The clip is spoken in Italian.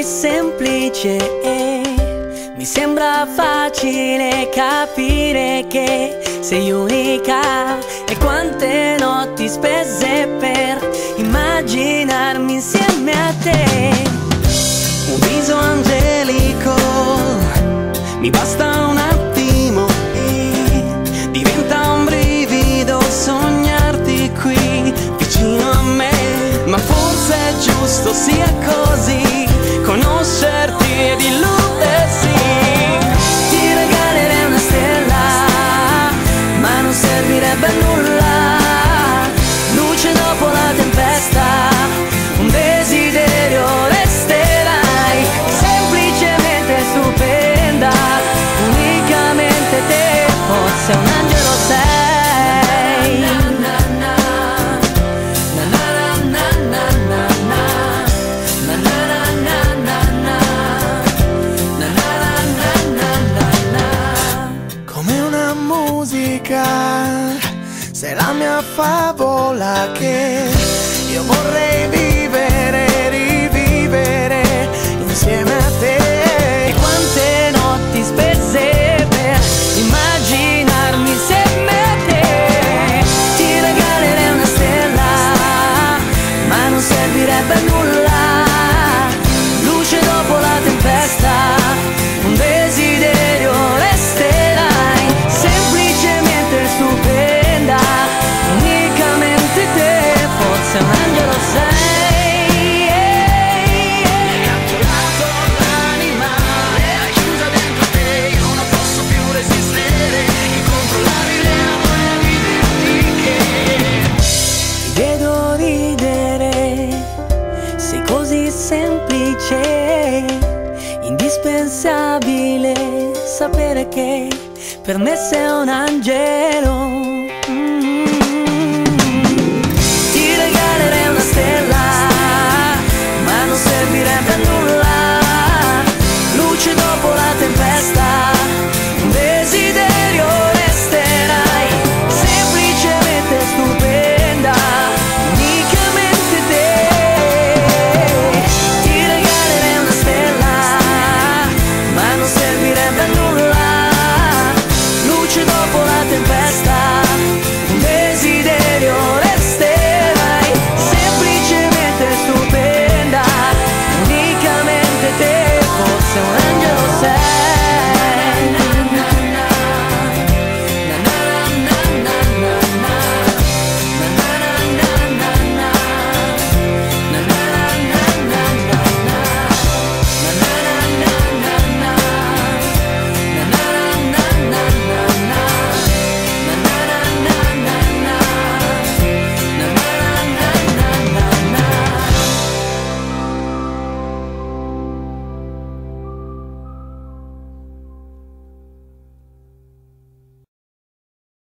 semplice e mi sembra facile capire che sei unica. E quante notti spese per immaginarmi insieme a te. Un viso angelico, mi basta un attimo e diventa un brivido sognarti qui vicino a me. Ma forse è giusto sia così, conoscerti ed illudersi. Ti regalerei una stella, ma non servirebbe a nulla. Luce dopo la tempesta, un desiderio resterai. Semplicemente stupenda, unicamente te, forse un angelo sei. Sei la mia favola che io vorrei vivere, rivivere insieme a te. E quante notti spese per immaginarmi insieme a te. Ti regalerei una stella, ma non servirebbe a nulla. Luce dopo la tempesta, un desiderio resterai. Semplicemente stupenda, unicamente te, forse un angelo sei. Mi hai catturato l'anima e hai chiuso dentro te. Io non posso più resistere, incontrollabile amore a viverti che ti vedo ridere. Sei così semplice, indispensabile sapere che per me sei un angelo.